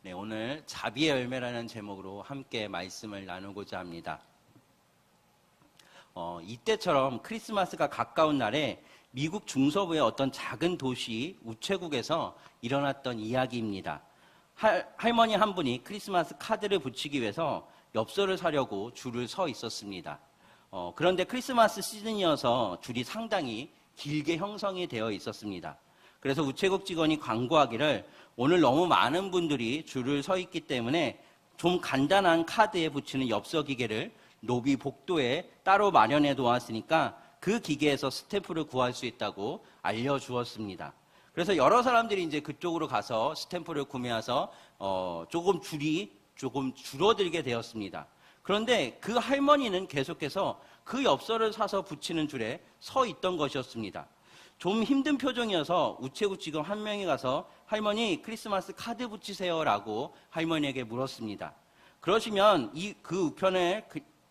네, 오늘 자비의 열매라는 제목으로 함께 말씀을 나누고자 합니다. 이때처럼 크리스마스가 가까운 날에 미국 중서부의 어떤 작은 도시 우체국에서 일어났던 이야기입니다. 할머니 한 분이 크리스마스 카드를 붙이기 위해서 엽서를 사려고 줄을 서 있었습니다. 그런데 크리스마스 시즌이어서 줄이 상당히 길게 형성이 되어 있었습니다. 그래서 우체국 직원이 광고하기를 오늘 너무 많은 분들이 줄을 서 있기 때문에 좀 간단한 카드에 붙이는 엽서 기계를 노비 복도에 따로 마련해 놓았으니까 그 기계에서 스탬프를 구할 수 있다고 알려주었습니다. 그래서 여러 사람들이 이제 그쪽으로 가서 스탬프를 구매해서 줄이 조금 줄어들게 되었습니다. 그런데 그 할머니는 계속해서 그 엽서를 사서 붙이는 줄에 서 있던 것이었습니다. 좀 힘든 표정이어서 우체국 직원 한 명이 가서 할머니 크리스마스 카드 붙이세요 라고 할머니에게 물었습니다. 그러시면 그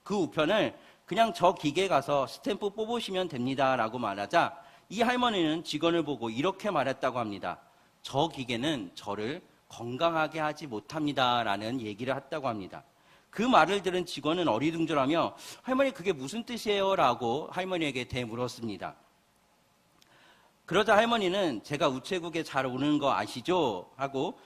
우편을 그냥 저 기계에 가서 스탬프 뽑으시면 됩니다 라고 말하자 이 할머니는 직원을 보고 이렇게 말했다고 합니다. 저 기계는 저를 건강하게 하지 못합니다 라는 얘기를 했다고 합니다. 그 말을 들은 직원은 어리둥절하며 할머니 그게 무슨 뜻이에요? 라고 할머니에게 되물었습니다. 그러자 할머니는 제가 우체국에 잘 오는 거 아시죠? 하고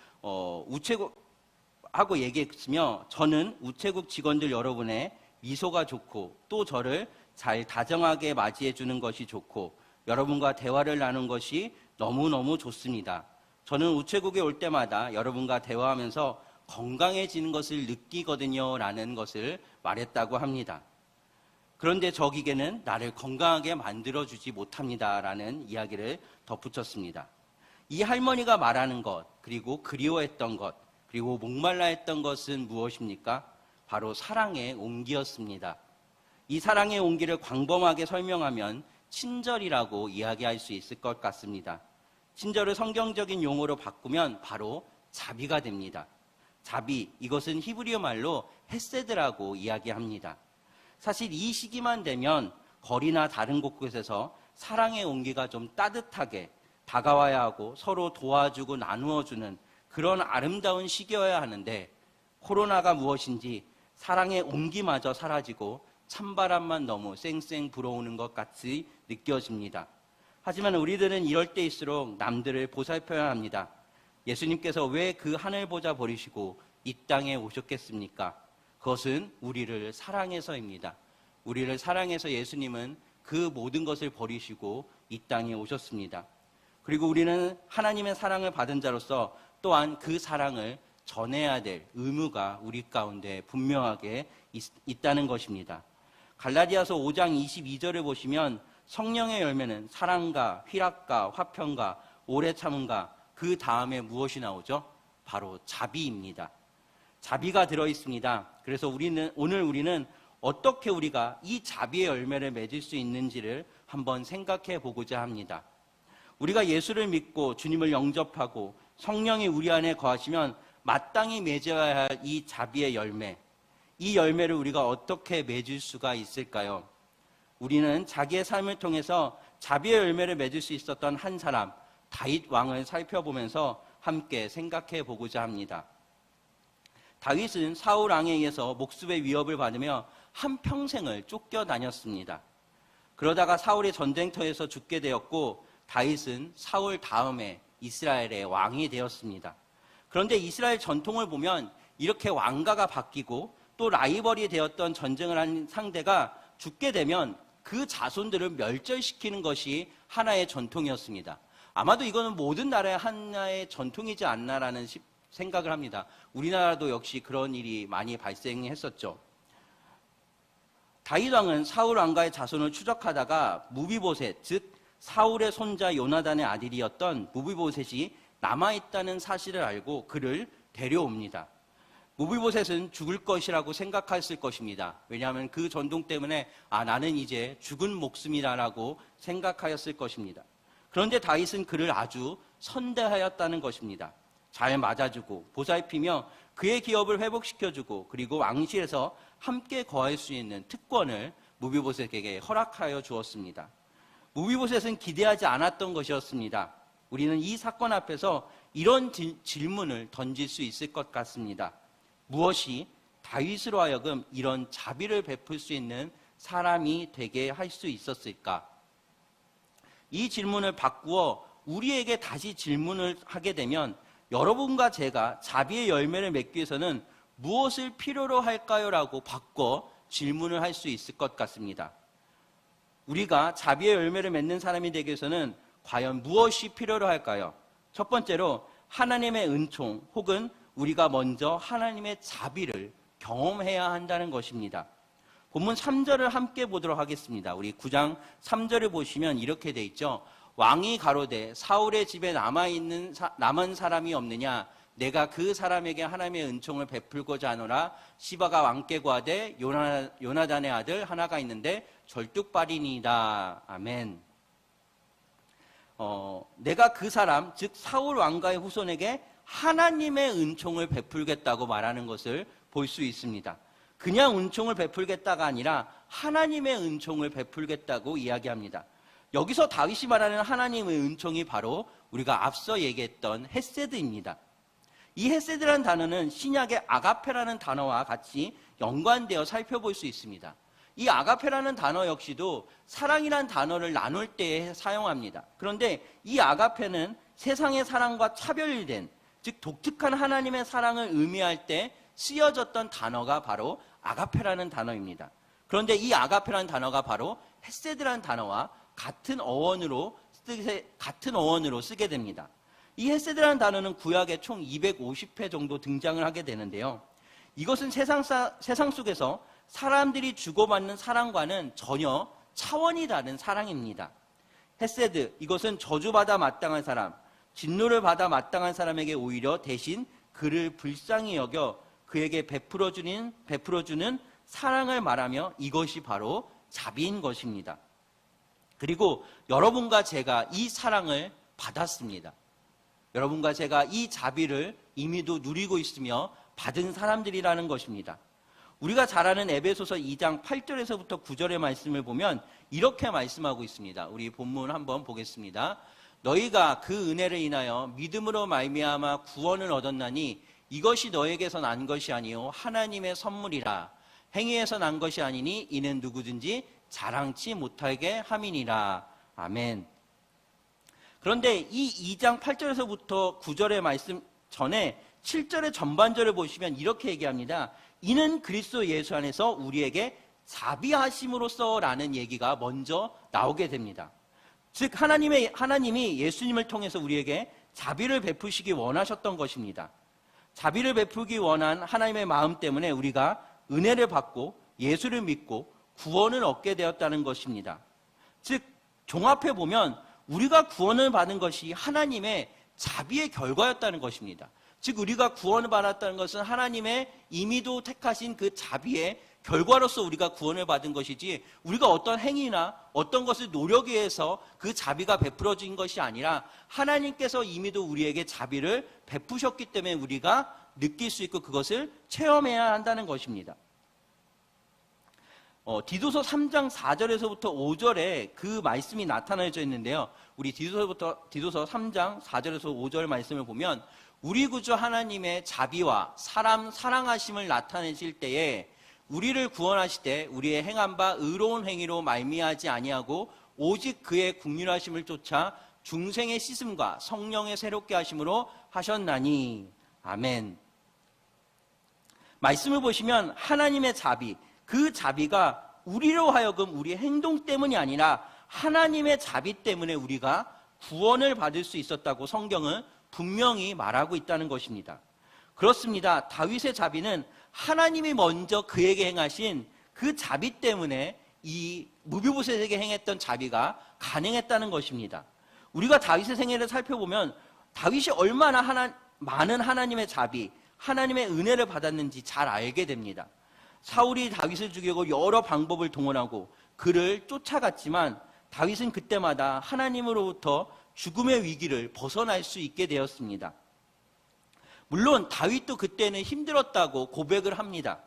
하고 얘기했으며 저는 우체국 직원들 여러분의 미소가 좋고 또 저를 잘 다정하게 맞이해 주는 것이 좋고 여러분과 대화를 나눈 것이 너무너무 좋습니다. 저는 우체국에 올 때마다 여러분과 대화하면서 건강해지는 것을 느끼거든요 라는 것을 말했다고 합니다. 그런데 저 기계는 나를 건강하게 만들어주지 못합니다 라는 이야기를 덧붙였습니다. 이 할머니가 말하는 것, 그리고 그리워했던 것, 그리고 목말라 했던 것은 무엇입니까? 바로 사랑의 온기였습니다. 이 사랑의 온기를 광범하게 설명하면 친절이라고 이야기할 수 있을 것 같습니다. 친절을 성경적인 용어로 바꾸면 바로 자비가 됩니다. 자비, 이것은 히브리어 말로 헤세드라고 이야기합니다. 사실 이 시기만 되면 거리나 다른 곳곳에서 사랑의 온기가 좀 따뜻하게 다가와야 하고 서로 도와주고 나누어주는 그런 아름다운 시기여야 하는데 코로나가 무엇인지 사랑의 온기마저 사라지고 찬바람만 너무 쌩쌩 불어오는 것 같이 느껴집니다. 하지만 우리들은 이럴 때일수록 남들을 보살펴야 합니다. 예수님께서 왜 그 하늘 보좌 버리시고 이 땅에 오셨겠습니까? 그것은 우리를 사랑해서입니다. 우리를 사랑해서 예수님은 그 모든 것을 버리시고 이 땅에 오셨습니다. 그리고 우리는 하나님의 사랑을 받은 자로서 또한 그 사랑을 전해야 될 의무가 우리 가운데 분명하게 있다는 것입니다. 갈라디아서 5장 22절을 보시면 성령의 열매는 사랑과 희락과 화평과 오래 참음과 그 다음에 무엇이 나오죠? 바로 자비입니다. 자비가 들어있습니다. 그래서 오늘 우리는 어떻게 우리가 이 자비의 열매를 맺을 수 있는지를 한번 생각해 보고자 합니다. 우리가 예수를 믿고 주님을 영접하고 성령이 우리 안에 거하시면 마땅히 맺어야 할 이 자비의 열매, 이 열매를 우리가 어떻게 맺을 수가 있을까요? 우리는 자기의 삶을 통해서 자비의 열매를 맺을 수 있었던 한 사람, 다윗 왕을 살펴보면서 함께 생각해 보고자 합니다. 다윗은 사울 왕에 의해서 목숨의 위협을 받으며 한평생을 쫓겨다녔습니다. 그러다가 사울의 전쟁터에서 죽게 되었고 다윗은 사울 다음에 이스라엘의 왕이 되었습니다. 그런데 이스라엘 전통을 보면 이렇게 왕가가 바뀌고 또 라이벌이 되었던 전쟁을 한 상대가 죽게 되면 그 자손들을 멸절시키는 것이 하나의 전통이었습니다. 아마도 이거는 모든 나라의 하나의 전통이지 않나라는 생각을 합니다. 우리나라도 역시 그런 일이 많이 발생했었죠. 다윗 왕은 사울 왕가의 자손을 추적하다가 무비보셋, 즉 사울의 손자 요나단의 아들이었던 무비보셋이 남아있다는 사실을 알고 그를 데려옵니다. 무비보셋은 죽을 것이라고 생각했을 것입니다. 왜냐하면 그 전동 때문에 나는 이제 죽은 목숨이다라고 생각하였을 것입니다. 그런데 다윗은 그를 아주 선대하였다는 것입니다. 잘 맞아주고 보살피며 그의 기업을 회복시켜주고 그리고 왕실에서 함께 거할 수 있는 특권을 무비보셋에게 허락하여 주었습니다. 무비보셋은 기대하지 않았던 것이었습니다. 우리는 이 사건 앞에서 이런 질문을 던질 수 있을 것 같습니다. 무엇이 다윗으로 하여금 이런 자비를 베풀 수 있는 사람이 되게 할 수 있었을까? 이 질문을 바꾸어 우리에게 다시 질문을 하게 되면 여러분과 제가 자비의 열매를 맺기 위해서는 무엇을 필요로 할까요? 라고 바꿔 질문을 할 수 있을 것 같습니다. 우리가 자비의 열매를 맺는 사람이 되기 위해서는 과연 무엇이 필요로 할까요? 첫 번째로 하나님의 은총 혹은 우리가 먼저 하나님의 자비를 경험해야 한다는 것입니다. 본문 3절을 함께 보도록 하겠습니다. 우리 9장 3절을 보시면 이렇게 돼 있죠. 왕이 가로되 사울의 집에 남은 사람이 없느냐? 내가 그 사람에게 하나님의 은총을 베풀고자 하노라. 시바가 왕께 구하되 요나단의 아들 하나가 있는데 절뚝발이니이다. 아멘. 내가 그 사람, 즉 사울 왕가의 후손에게 하나님의 은총을 베풀겠다고 말하는 것을 볼 수 있습니다. 그냥 은총을 베풀겠다가 아니라 하나님의 은총을 베풀겠다고 이야기합니다. 여기서 다윗이 말하는 하나님의 은총이 바로 우리가 앞서 얘기했던 헤세드입니다. 이 헤세드라는 단어는 신약의 아가페라는 단어와 같이 연관되어 살펴볼 수 있습니다. 이 아가페라는 단어 역시도 사랑이라는 단어를 나눌 때에 사용합니다. 그런데 이 아가페는 세상의 사랑과 차별된, 즉 독특한 하나님의 사랑을 의미할 때 쓰여졌던 단어가 바로 아가페라는 단어입니다. 그런데 이 아가페라는 단어가 바로 헤세드라는 단어와 같은 어원으로 쓰게 됩니다. 이 헤세드라는 단어는 구약에 총 250회 정도 등장을 하게 되는데요. 이것은 세상 속에서 사람들이 주고받는 사랑과는 전혀 차원이 다른 사랑입니다. 헤세드, 이것은 저주받아 마땅한 사람, 진노를 받아 마땅한 사람에게 오히려 대신 그를 불쌍히 여겨 그에게 베풀어주는 사랑을 말하며 이것이 바로 자비인 것입니다. 그리고 여러분과 제가 이 사랑을 받았습니다. 여러분과 제가 이 자비를 이미도 누리고 있으며 받은 사람들이라는 것입니다. 우리가 잘 아는 에베소서 2장 8절에서부터 9절의 말씀을 보면 이렇게 말씀하고 있습니다. 우리 본문 한번 보겠습니다. 너희가 그 은혜를 인하여 믿음으로 말미암아 구원을 얻었나니 이것이 너에게서 난 것이 아니요 하나님의 선물이라. 행위에서 난 것이 아니니 이는 누구든지 자랑치 못하게 함이니라. 아멘. 그런데 이 2장 8절에서부터 9절의 말씀 전에 7절의 전반절을 보시면 이렇게 얘기합니다. 이는 그리스도 예수 안에서 우리에게 자비하심으로써라는 얘기가 먼저 나오게 됩니다. 즉 하나님이 예수님을 통해서 우리에게 자비를 베푸시기 원하셨던 것입니다. 자비를 베풀기 원한 하나님의 마음 때문에 우리가 은혜를 받고 예수를 믿고 구원을 얻게 되었다는 것입니다. 즉 종합해 보면 우리가 구원을 받은 것이 하나님의 자비의 결과였다는 것입니다. 즉 우리가 구원을 받았다는 것은 하나님의 임의도 택하신 그 자비의 결과로서 우리가 구원을 받은 것이지 우리가 어떤 행위나 어떤 것을 노력에 의해서 그 자비가 베풀어진 것이 아니라 하나님께서 임의도 우리에게 자비를 베푸셨기 때문에 우리가 느낄 수 있고 그것을 체험해야 한다는 것입니다. 디도서 3장 4절에서부터 5절에 그 말씀이 나타나져 있는데요. 우리 디도서 3장 4절에서 5절 말씀을 보면 우리 구주 하나님의 자비와 사람 사랑하심을 나타내실 때에 우리를 구원하시되 우리의 행한 바 의로운 행위로 말미하지 아니하고 오직 그의 긍휼하심을 쫓아 중생의 씻음과 성령의 새롭게 하심으로 하셨나니. 아멘. 말씀을 보시면 하나님의 자비, 그 자비가 우리로 하여금 우리의 행동 때문이 아니라 하나님의 자비 때문에 우리가 구원을 받을 수 있었다고 성경은 분명히 말하고 있다는 것입니다. 그렇습니다. 다윗의 자비는 하나님이 먼저 그에게 행하신 그 자비 때문에 이 무비보셋에게 행했던 자비가 가능했다는 것입니다. 우리가 다윗의 생애를 살펴보면 다윗이 얼마나 많은 하나님의 자비, 하나님의 은혜를 받았는지 잘 알게 됩니다. 사울이 다윗을 죽이고 여러 방법을 동원하고 그를 쫓아갔지만 다윗은 그때마다 하나님으로부터 죽음의 위기를 벗어날 수 있게 되었습니다. 물론 다윗도 그때는 힘들었다고 고백을 합니다.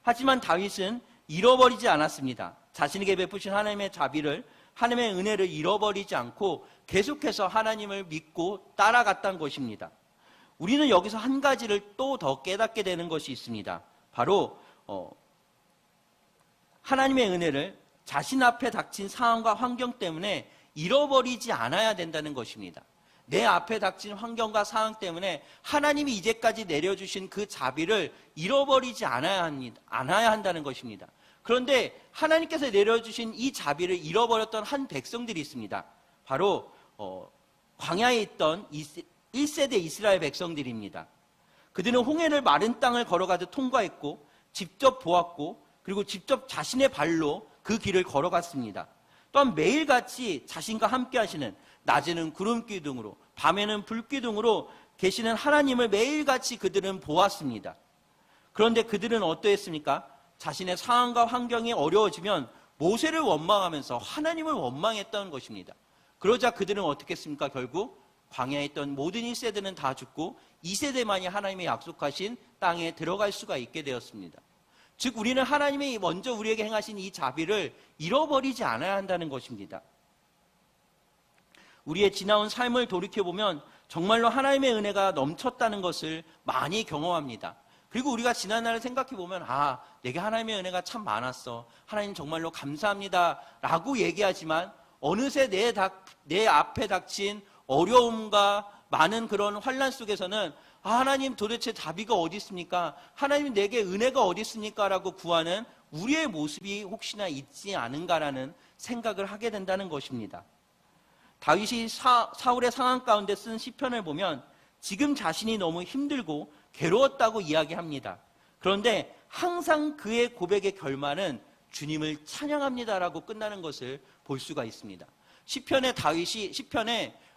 하지만 다윗은 잃어버리지 않았습니다. 자신에게 베푸신 하나님의 자비를, 하나님의 은혜를 잃어버리지 않고 계속해서 하나님을 믿고 따라갔다는 것입니다. 우리는 여기서 한 가지를 또 더 깨닫게 되는 것이 있습니다. 바로 하나님의 은혜를 자신 앞에 닥친 상황과 환경 때문에 잃어버리지 않아야 된다는 것입니다. 내 앞에 닥친 환경과 상황 때문에 하나님이 이제까지 내려주신 그 자비를 잃어버리지 않아야 한다는 것입니다. 그런데 하나님께서 내려주신 이 자비를 잃어버렸던 한 백성들이 있습니다. 바로 광야에 있던 1세대 이스라엘 백성들입니다. 그들은 홍해를 마른 땅을 걸어가듯 통과했고 직접 보았고 그리고 직접 자신의 발로 그 길을 걸어갔습니다. 또한 매일같이 자신과 함께 하시는 낮에는 구름 기둥으로 밤에는 불 기둥으로 계시는 하나님을 매일같이 그들은 보았습니다. 그런데 그들은 어떠했습니까? 자신의 상황과 환경이 어려워지면 모세를 원망하면서 하나님을 원망했다는 것입니다. 그러자 그들은 어떻게 했습니까? 결국 광야에 있던 모든 1세대는 다 죽고 2세대만이 하나님의 약속하신 땅에 들어갈 수가 있게 되었습니다. 즉 우리는 하나님이 먼저 우리에게 행하신 이 자비를 잃어버리지 않아야 한다는 것입니다. 우리의 지나온 삶을 돌이켜보면 정말로 하나님의 은혜가 넘쳤다는 것을 많이 경험합니다. 그리고 우리가 지난 날을 생각해보면 내게 하나님의 은혜가 참 많았어, 하나님 정말로 감사합니다 라고 얘기하지만 어느새 내 앞에 닥친 어려움과 많은 그런 환난 속에서는 하나님 도대체 자비가 어디 있습니까? 하나님 내게 은혜가 어디 있습니까? 라고 구하는 우리의 모습이 혹시나 있지 않은가라는 생각을 하게 된다는 것입니다. 다윗이 사울의 상황 가운데 쓴 시편을 보면 지금 자신이 너무 힘들고 괴로웠다고 이야기합니다. 그런데 항상 그의 고백의 결말은 주님을 찬양합니다라고 끝나는 것을 볼 수가 있습니다. 시편에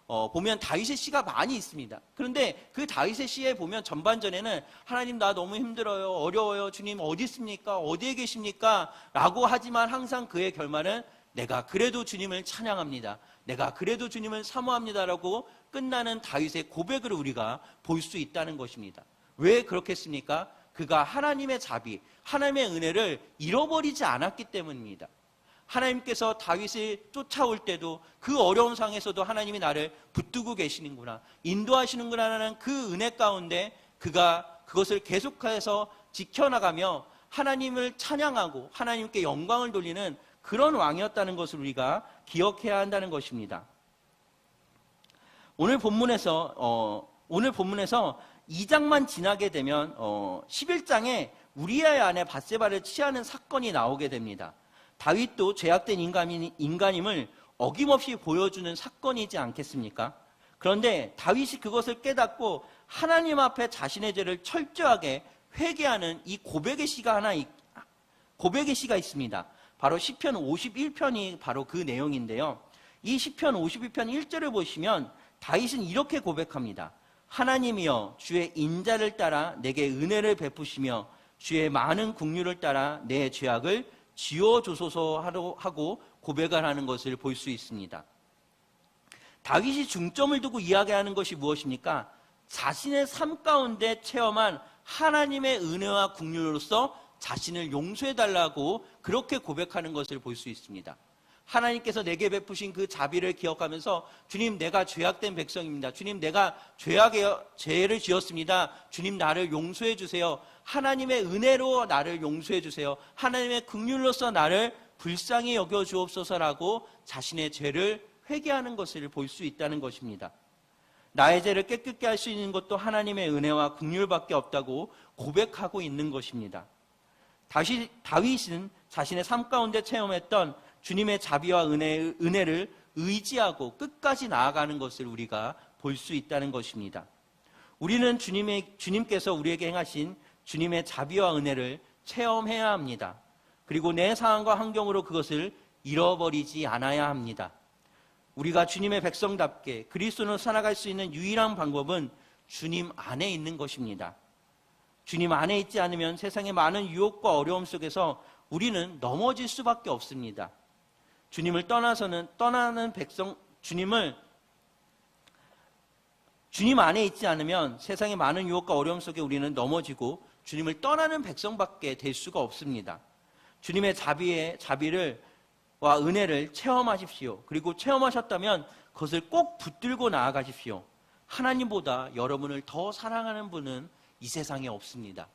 보면 다윗의 시가 많이 있습니다. 그런데 그 다윗의 시에 보면 전반전에는 하나님 나 너무 힘들어요, 어려워요, 주님 어디 있습니까? 어디에 계십니까? 라고 하지만 항상 그의 결말은 내가 그래도 주님을 찬양합니다, 내가 그래도 주님을 사모합니다 라고 끝나는 다윗의 고백을 우리가 볼 수 있다는 것입니다. 왜 그렇겠습니까? 그가 하나님의 자비, 하나님의 은혜를 잃어버리지 않았기 때문입니다. 하나님께서 다윗을 쫓아올 때도 그 어려운 상황에서도 하나님이 나를 붙들고 계시는구나, 인도하시는구나라는 그 은혜 가운데 그가 그것을 계속해서 지켜나가며 하나님을 찬양하고 하나님께 영광을 돌리는 그런 왕이었다는 것을 우리가 기억해야 한다는 것입니다. 오늘 본문에서 2장만 지나게 되면 11장에 우리아의 아내 밧세바를 취하는 사건이 나오게 됩니다. 다윗도 죄악된 인간임을 어김없이 보여주는 사건이지 않겠습니까? 그런데 다윗이 그것을 깨닫고 하나님 앞에 자신의 죄를 철저하게 회개하는 이 고백의 시가 있습니다. 바로 시편 51편이 바로 그 내용인데요. 이 시편 51편 1절을 보시면 다윗은 이렇게 고백합니다. 하나님이여 주의 인자를 따라 내게 은혜를 베푸시며 주의 많은 긍휼을 따라 내 죄악을 지워주소서 하고 고백을 하는 것을 볼 수 있습니다. 다윗이 중점을 두고 이야기하는 것이 무엇입니까? 자신의 삶 가운데 체험한 하나님의 은혜와 긍휼로서 자신을 용서해달라고 그렇게 고백하는 것을 볼 수 있습니다. 하나님께서 내게 베푸신 그 자비를 기억하면서 주님 내가 죄악된 백성입니다, 주님 내가 죄를 지었습니다, 주님 나를 용서해 주세요, 하나님의 은혜로 나를 용서해 주세요, 하나님의 긍휼로서 나를 불쌍히 여겨 주옵소서라고 자신의 죄를 회개하는 것을 볼 수 있다는 것입니다. 나의 죄를 깨끗게 할 수 있는 것도 하나님의 은혜와 긍휼밖에 없다고 고백하고 있는 것입니다. 다윗은 자신의 삶 가운데 체험했던 주님의 자비와 은혜를 의지하고 끝까지 나아가는 것을 우리가 볼 수 있다는 것입니다. 우리는 주님께서 우리에게 행하신 주님의 자비와 은혜를 체험해야 합니다. 그리고 내 상황과 환경으로 그것을 잃어버리지 않아야 합니다. 우리가 주님의 백성답게 그리스도로 살아갈 수 있는 유일한 방법은 주님 안에 있는 것입니다. 주님 안에 있지 않으면 세상의 많은 유혹과 어려움 속에서 우리는 넘어질 수밖에 없습니다. 주님을 떠나는 백성, 주님 안에 있지 않으면 세상의 많은 유혹과 어려움 속에 우리는 넘어지고 주님을 떠나는 백성밖에 될 수가 없습니다. 주님의 자비와 은혜를 체험하십시오. 그리고 체험하셨다면 그것을 꼭 붙들고 나아가십시오. 하나님보다 여러분을 더 사랑하는 분은 이 세상에 없습니다.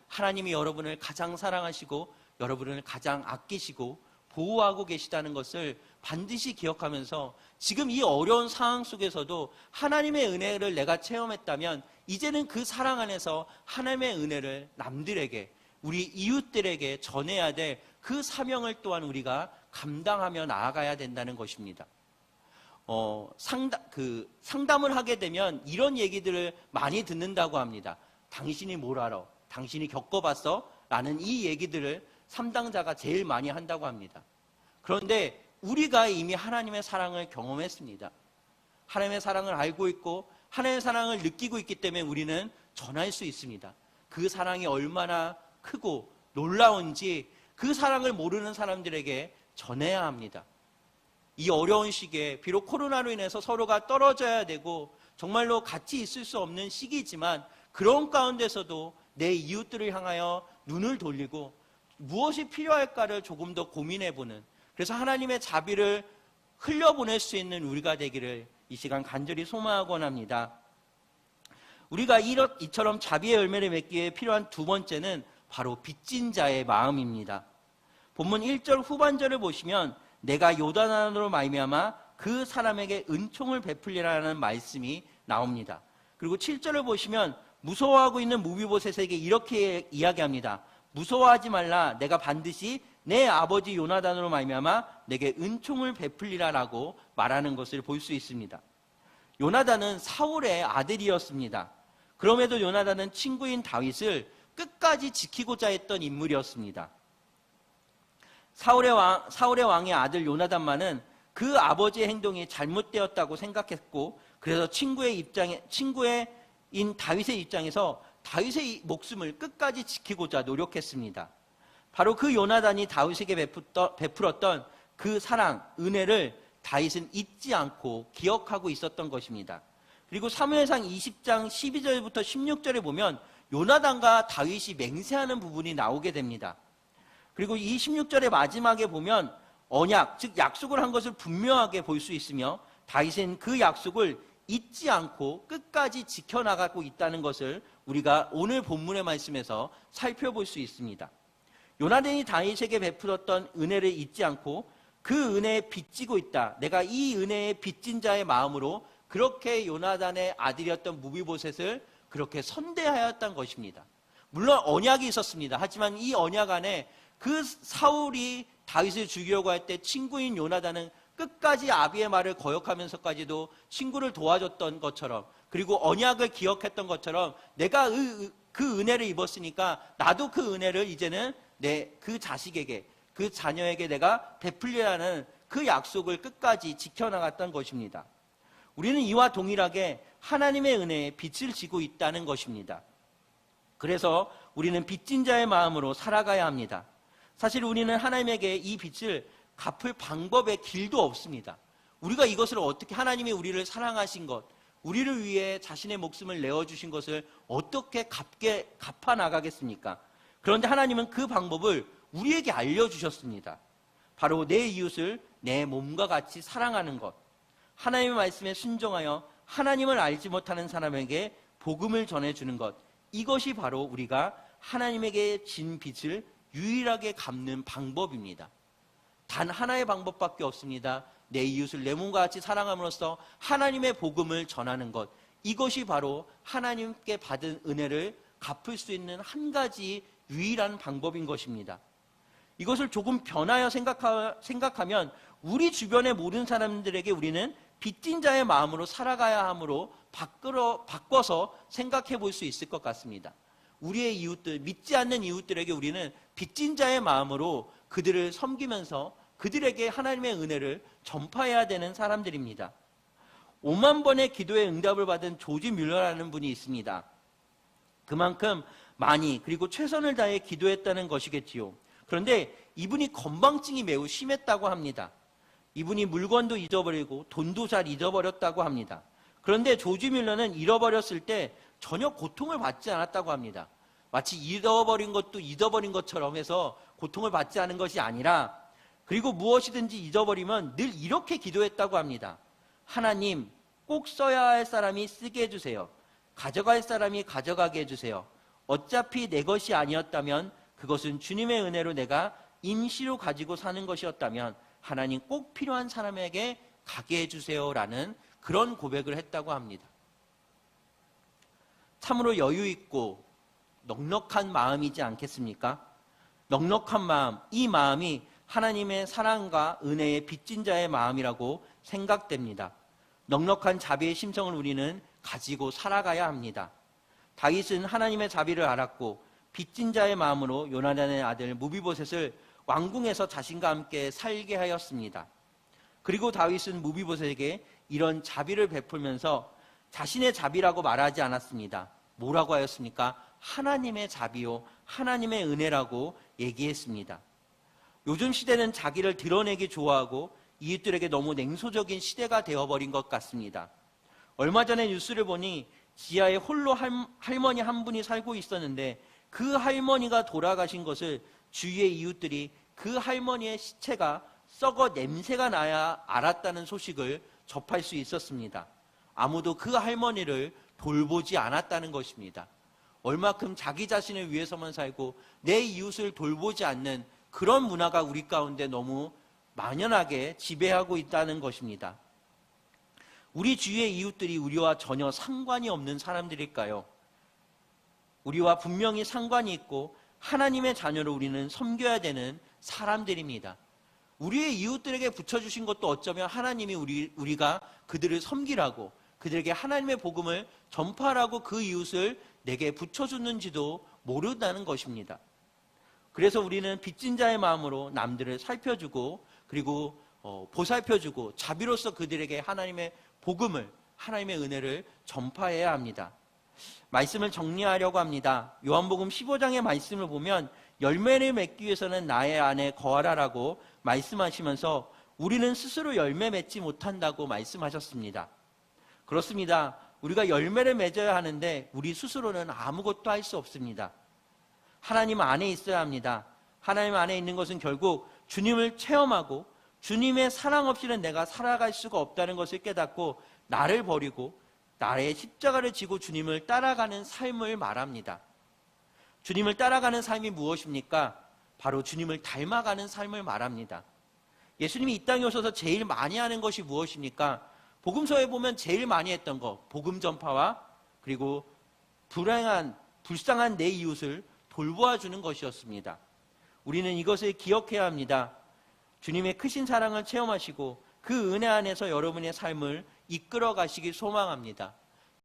하나님이 여러분을 가장 사랑하시고 여러분을 가장 아끼시고 보호하고 계시다는 것을 반드시 기억하면서 지금 이 어려운 상황 속에서도 하나님의 은혜를 내가 체험했다면 이제는 그 사랑 안에서 하나님의 은혜를 남들에게, 우리 이웃들에게 전해야 될 그 사명을 또한 우리가 감당하며 나아가야 된다는 것입니다. 상담을 하게 되면 이런 얘기들을 많이 듣는다고 합니다. 당신이 뭘 알아? 당신이 겪어봤어? 라는 이 얘기들을 상담자가 제일 많이 한다고 합니다. 그런데 우리가 이미 하나님의 사랑을 경험했습니다. 하나님의 사랑을 알고 있고 하나님의 사랑을 느끼고 있기 때문에 우리는 전할 수 있습니다. 그 사랑이 얼마나 크고 놀라운지 그 사랑을 모르는 사람들에게 전해야 합니다. 이 어려운 시기에 비록 코로나로 인해서 서로가 떨어져야 되고 정말로 같이 있을 수 없는 시기지만 그런 가운데서도 내 이웃들을 향하여 눈을 돌리고 무엇이 필요할까를 조금 더 고민해보는, 그래서 하나님의 자비를 흘려보낼 수 있는 우리가 되기를 이 시간 간절히 소망하곤 합니다. 우리가 이처럼 자비의 열매를 맺기에 필요한 두 번째는 바로 빚진 자의 마음입니다. 본문 1절 후반절을 보시면 내가 요단으로 말미암아 그 사람에게 은총을 베풀리라는 말씀이 나옵니다. 그리고 7절을 보시면 무서워하고 있는 무비보셋에게 이렇게 이야기합니다. 무서워하지 말라. 내가 반드시 내 아버지 요나단으로 말미암아 내게 은총을 베풀리라라고 말하는 것을 볼 수 있습니다. 요나단은 사울의 아들이었습니다. 그럼에도 요나단은 친구인 다윗을 끝까지 지키고자 했던 인물이었습니다. 사울의 왕의 아들 요나단만은 그 아버지의 행동이 잘못되었다고 생각했고, 그래서 친구인 다윗의 입장에서 다윗의 목숨을 끝까지 지키고자 노력했습니다. 바로 그 요나단이 다윗에게 베풀었던 그 사랑, 은혜를 다윗은 잊지 않고 기억하고 있었던 것입니다. 그리고 사무엘상 20장 12절부터 16절에 보면 요나단과 다윗이 맹세하는 부분이 나오게 됩니다. 그리고 이 16절의 마지막에 보면 언약, 즉 약속을 한 것을 분명하게 볼 수 있으며 다윗은 그 약속을 잊지 않고 끝까지 지켜나가고 있다는 것을 우리가 오늘 본문의 말씀에서 살펴볼 수 있습니다. 요나단이 다윗에게 베풀었던 은혜를 잊지 않고 그 은혜에 빚지고 있다. 내가 이 은혜에 빚진 자의 마음으로 그렇게 요나단의 아들이었던 무비보셋을 그렇게 선대하였던 것입니다. 물론 언약이 있었습니다. 하지만 이 언약 안에 그 사울이 다윗을 죽이려고 할 때 친구인 요나단은 끝까지 아비의 말을 거역하면서까지도 친구를 도와줬던 것처럼, 그리고 언약을 기억했던 것처럼 내가 그 은혜를 입었으니까 나도 그 은혜를 이제는 그 자식에게, 그 자녀에게 내가 베풀리라는 그 약속을 끝까지 지켜나갔던 것입니다. 우리는 이와 동일하게 하나님의 은혜에 빚을 지고 있다는 것입니다. 그래서 우리는 빚진 자의 마음으로 살아가야 합니다. 사실 우리는 하나님에게 이 빚을 갚을 방법의 길도 없습니다. 우리가 이것을 어떻게, 하나님이 우리를 사랑하신 것, 우리를 위해 자신의 목숨을 내어주신 것을 어떻게 갚아 나가겠습니까? 그런데 하나님은 그 방법을 우리에게 알려주셨습니다. 바로 내 이웃을 내 몸과 같이 사랑하는 것, 하나님의 말씀에 순종하여 하나님을 알지 못하는 사람에게 복음을 전해주는 것, 이것이 바로 우리가 하나님에게 진 빚을 유일하게 갚는 방법입니다. 단 하나의 방법밖에 없습니다. 내 이웃을 내 몸과 같이 사랑함으로써 하나님의 복음을 전하는 것, 이것이 바로 하나님께 받은 은혜를 갚을 수 있는 한 가지 유일한 방법인 것입니다. 이것을 조금 변하여 생각하면 우리 주변의 모든 사람들에게 우리는 빚진 자의 마음으로 살아가야 하므로 바꿔서 생각해 볼 수 있을 것 같습니다. 우리의 이웃들, 믿지 않는 이웃들에게 우리는 빚진 자의 마음으로 그들을 섬기면서 그들에게 하나님의 은혜를 전파해야 되는 사람들입니다. 5만 번의 기도의 응답을 받은 조지 뮬러라는 분이 있습니다. 그만큼 많이, 그리고 최선을 다해 기도했다는 것이겠지요. 그런데 이분이 건망증이 매우 심했다고 합니다. 이분이 물건도 잊어버리고 돈도 잘 잊어버렸다고 합니다. 그런데 조지 뮬러는 잃어버렸을 때 전혀 고통을 받지 않았다고 합니다. 마치 잃어버린 것도 잊어버린 것처럼 해서 고통을 받지 않은 것이 아니라, 그리고 무엇이든지 잊어버리면 늘 이렇게 기도했다고 합니다. 하나님 꼭 써야 할 사람이 쓰게 해주세요. 가져갈 사람이 가져가게 해주세요. 어차피 내 것이 아니었다면, 그것은 주님의 은혜로 내가 임시로 가지고 사는 것이었다면 하나님 꼭 필요한 사람에게 가게 해주세요라는 그런 고백을 했다고 합니다. 참으로 여유 있고 넉넉한 마음이지 않겠습니까? 넉넉한 마음, 이 마음이 하나님의 사랑과 은혜의 빚진 자의 마음이라고 생각됩니다. 넉넉한 자비의 심성을 우리는 가지고 살아가야 합니다. 다윗은 하나님의 자비를 알았고 빚진 자의 마음으로 요나단의 아들 무비보셋을 왕궁에서 자신과 함께 살게 하였습니다. 그리고 다윗은 무비보셋에게 이런 자비를 베풀면서 자신의 자비라고 말하지 않았습니다. 뭐라고 하였습니까? 하나님의 자비요, 하나님의 은혜라고 얘기했습니다. 요즘 시대는 자기를 드러내기 좋아하고 이웃들에게 너무 냉소적인 시대가 되어버린 것 같습니다. 얼마 전에 뉴스를 보니 지하에 홀로 할머니 한 분이 살고 있었는데, 그 할머니가 돌아가신 것을 주위의 이웃들이 그 할머니의 시체가 썩어 냄새가 나야 알았다는 소식을 접할 수 있었습니다. 아무도 그 할머니를 돌보지 않았다는 것입니다. 얼마큼 자기 자신을 위해서만 살고 내 이웃을 돌보지 않는 그런 문화가 우리 가운데 너무 만연하게 지배하고 있다는 것입니다. 우리 주위의 이웃들이 우리와 전혀 상관이 없는 사람들일까요? 우리와 분명히 상관이 있고 하나님의 자녀로 우리는 섬겨야 되는 사람들입니다. 우리의 이웃들에게 붙여주신 것도 어쩌면 하나님이 우리가 그들을 섬기라고, 그들에게 하나님의 복음을 전파하라고 그 이웃을 내게 붙여줬는지도 모른다는 것입니다. 그래서 우리는 빚진 자의 마음으로 남들을 살펴주고, 그리고 보살펴주고 자비로서 그들에게 하나님의 복음을, 하나님의 은혜를 전파해야 합니다. 말씀을 정리하려고 합니다. 요한복음 15장의 말씀을 보면 열매를 맺기 위해서는 나의 안에 거하라라고 말씀하시면서 우리는 스스로 열매 맺지 못한다고 말씀하셨습니다. 그렇습니다. 우리가 열매를 맺어야 하는데 우리 스스로는 아무것도 할 수 없습니다. 하나님 안에 있어야 합니다. 하나님 안에 있는 것은 결국 주님을 체험하고 주님의 사랑 없이는 내가 살아갈 수가 없다는 것을 깨닫고 나를 버리고 나의 십자가를 지고 주님을 따라가는 삶을 말합니다. 주님을 따라가는 삶이 무엇입니까? 바로 주님을 닮아가는 삶을 말합니다. 예수님이 이 땅에 오셔서 제일 많이 하는 것이 무엇입니까? 복음서에 보면 제일 많이 했던 것, 복음 전파와 그리고 불쌍한 내 이웃을 돌보아주는 것이었습니다. 우리는 이것을 기억해야 합니다. 주님의 크신 사랑을 체험하시고 그 은혜 안에서 여러분의 삶을 이끌어 가시길 소망합니다.